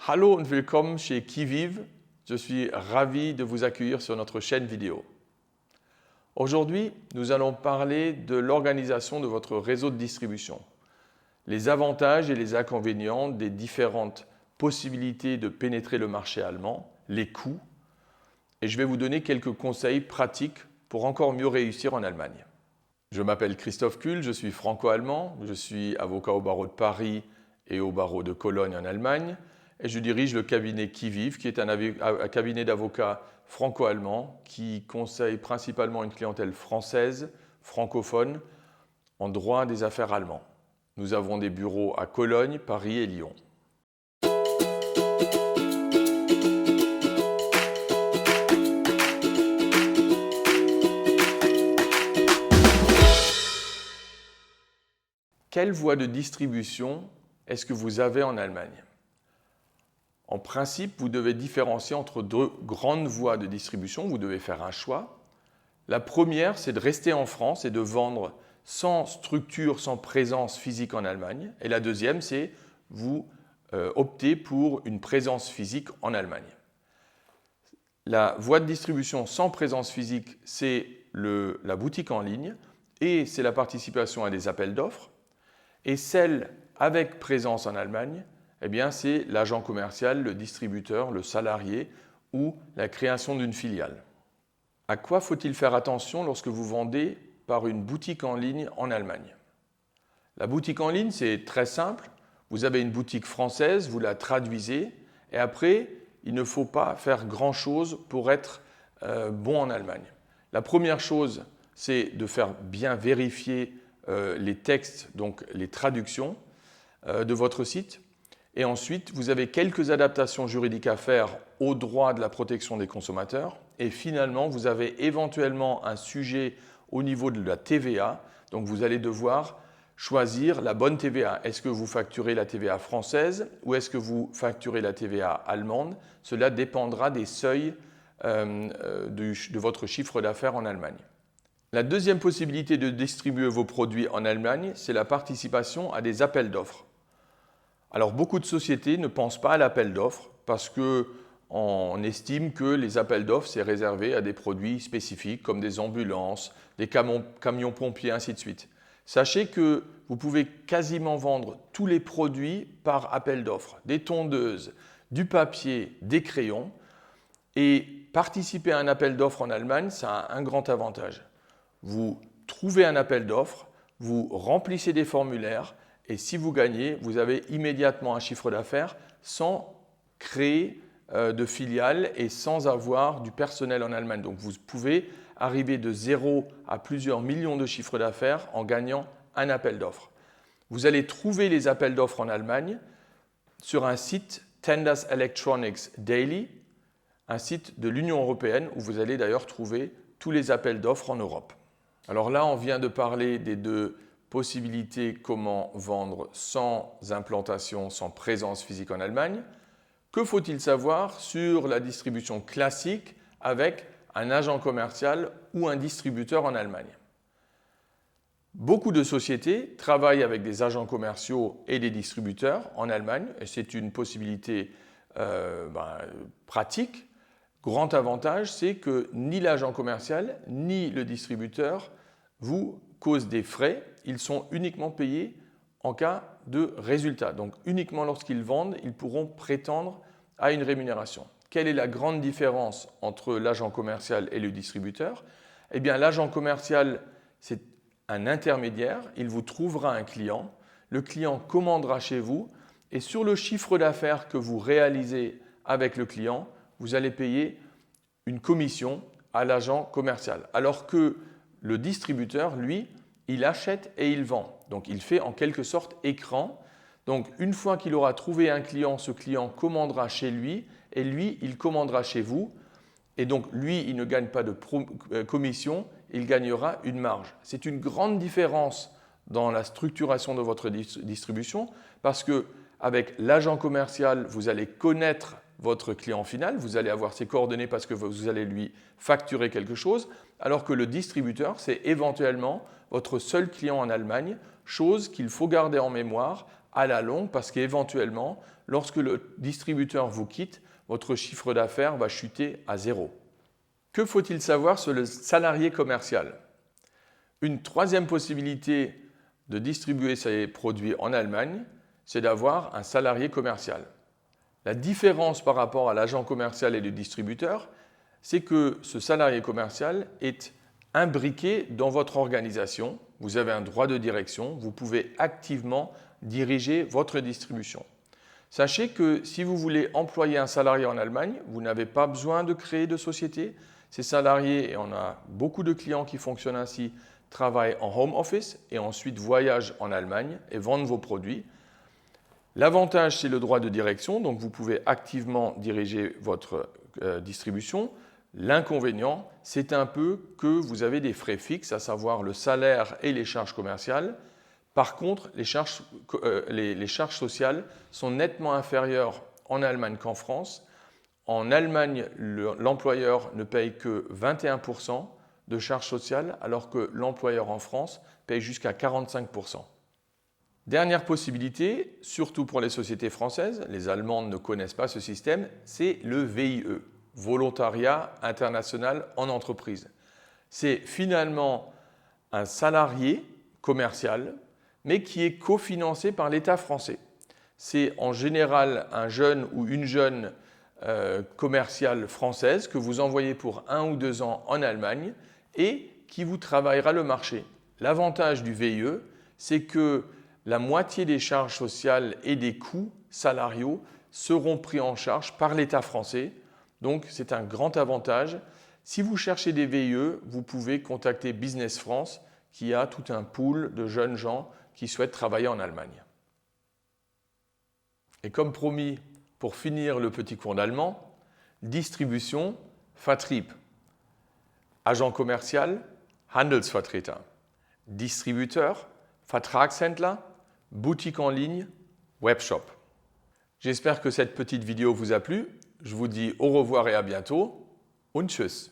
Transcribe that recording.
Hallo und willkommen chez Qui Vive. Je suis ravi de vous accueillir sur notre chaîne vidéo. Aujourd'hui, nous allons parler de l'organisation de votre réseau de distribution, les avantages et les inconvénients des différentes possibilités de pénétrer le marché allemand, les coûts, et je vais vous donner quelques conseils pratiques pour encore mieux réussir en Allemagne. Je m'appelle Christophe Kuhl, je suis franco-allemand, je suis avocat au barreau de Paris et au barreau de Cologne en Allemagne, et je dirige le cabinet Qui Vive, qui est un cabinet d'avocats franco-allemand qui conseille principalement une clientèle française, francophone, en droit des affaires allemand. Nous avons des bureaux à Cologne, Paris et Lyon. Quelle voie de distribution est-ce que vous avez en Allemagne ? En principe, vous devez différencier entre deux grandes voies de distribution. Vous devez faire un choix. La première, c'est de rester en France et de vendre sans structure, sans présence physique en Allemagne. Et la deuxième, c'est vous opter pour une présence physique en Allemagne. La voie de distribution sans présence physique, c'est la boutique en ligne et c'est la participation à des appels d'offres. Et celle avec présence en Allemagne, eh bien, c'est l'agent commercial, le distributeur, le salarié ou la création d'une filiale. À quoi faut-il faire attention lorsque vous vendez par une boutique en ligne en Allemagne ? La boutique en ligne, c'est très simple. Vous avez une boutique française, vous la traduisez et après, il ne faut pas faire grand-chose pour être bon en Allemagne. La première chose, c'est de faire bien vérifier les textes, donc les traductions de votre site. Et ensuite, vous avez quelques adaptations juridiques à faire au droit de la protection des consommateurs. Et finalement, vous avez éventuellement un sujet au niveau de la TVA. Donc, vous allez devoir choisir la bonne TVA. Est-ce que vous facturez la TVA française ou est-ce que vous facturez la TVA allemande ? Cela dépendra des seuils de votre chiffre d'affaires en Allemagne. La deuxième possibilité de distribuer vos produits en Allemagne, c'est la participation à des appels d'offres. Alors, beaucoup de sociétés ne pensent pas à l'appel d'offres parce qu'on estime que les appels d'offres, c'est réservé à des produits spécifiques comme des ambulances, des camions pompiers, ainsi de suite. Sachez que vous pouvez quasiment vendre tous les produits par appel d'offres, des tondeuses, du papier, des crayons. Et participer à un appel d'offres en Allemagne, ça a un grand avantage. Vous trouvez un appel d'offres, vous remplissez des formulaires et si vous gagnez, vous avez immédiatement un chiffre d'affaires sans créer de filiale et sans avoir du personnel en Allemagne. Donc vous pouvez arriver de 0 à plusieurs millions de chiffres d'affaires en gagnant un appel d'offres. Vous allez trouver les appels d'offres en Allemagne sur un site Tenders Electronics Daily, un site de l'Union européenne où vous allez d'ailleurs trouver tous les appels d'offres en Europe. Alors là, on vient de parler des deux possibilités comment vendre sans implantation, sans présence physique en Allemagne. Que faut-il savoir sur la distribution classique avec un agent commercial ou un distributeur en Allemagne ? Beaucoup de sociétés travaillent avec des agents commerciaux et des distributeurs en Allemagne et c'est une possibilité pratique. Grand avantage, c'est que ni l'agent commercial ni le distributeur vous causent des frais. Ils sont uniquement payés en cas de résultat. Donc uniquement lorsqu'ils vendent, ils pourront prétendre à une rémunération. Quelle est la grande différence entre l'agent commercial et le distributeur ? Eh bien, l'agent commercial, c'est un intermédiaire. Il vous trouvera un client. Le client commandera chez vous et sur le chiffre d'affaires que vous réalisez avec le client, vous allez payer une commission à l'agent commercial. Alors que le distributeur, lui, il achète et il vend. Donc, il fait en quelque sorte écran. Donc, une fois qu'il aura trouvé un client, ce client commandera chez lui et lui, il commandera chez vous. Et donc, lui, il ne gagne pas de commission, il gagnera une marge. C'est une grande différence dans la structuration de votre distribution parce qu'avec l'agent commercial, vous allez connaître votre client final, vous allez avoir ses coordonnées parce que vous allez lui facturer quelque chose, alors que le distributeur, c'est éventuellement votre seul client en Allemagne, chose qu'il faut garder en mémoire à la longue parce qu'éventuellement, lorsque le distributeur vous quitte, votre chiffre d'affaires va chuter à zéro. Que faut-il savoir sur le salarié commercial? Une troisième possibilité de distribuer ses produits en Allemagne, c'est d'avoir un salarié commercial. La différence par rapport à l'agent commercial et le distributeur, c'est que ce salarié commercial est imbriqué dans votre organisation. Vous avez un droit de direction, vous pouvez activement diriger votre distribution. Sachez que si vous voulez employer un salarié en Allemagne, vous n'avez pas besoin de créer de société. Ces salariés, et on a beaucoup de clients qui fonctionnent ainsi, travaillent en home office et ensuite voyagent en Allemagne et vendent vos produits. L'avantage, c'est le droit de direction, donc vous pouvez activement diriger votre distribution. L'inconvénient, c'est un peu que vous avez des frais fixes, à savoir le salaire et les charges commerciales. Par contre, les charges sociales sont nettement inférieures en Allemagne qu'en France. En Allemagne, l'employeur ne paye que 21% de charges sociales, alors que l'employeur en France paye jusqu'à 45%. Dernière possibilité, surtout pour les sociétés françaises, les Allemandes ne connaissent pas ce système, c'est le VIE, Volontariat international en entreprise. C'est finalement un salarié commercial, mais qui est cofinancé par l'État français. C'est en général un jeune ou une jeune commerciale française que vous envoyez pour 1 ou 2 ans en Allemagne et qui vous travaillera le marché. L'avantage du VIE, c'est que la moitié des charges sociales et des coûts salariaux seront pris en charge par l'État français. Donc, c'est un grand avantage. Si vous cherchez des VIE, vous pouvez contacter Business France qui a tout un pool de jeunes gens qui souhaitent travailler en Allemagne. Et comme promis, pour finir le petit cours d'allemand, distribution, Vertrieb. Agent commercial, Handelsvertreter. Distributeur, Vertragshändler. Boutique en ligne, webshop. J'espère que cette petite vidéo vous a plu. Je vous dis au revoir et à bientôt. Und tschüss.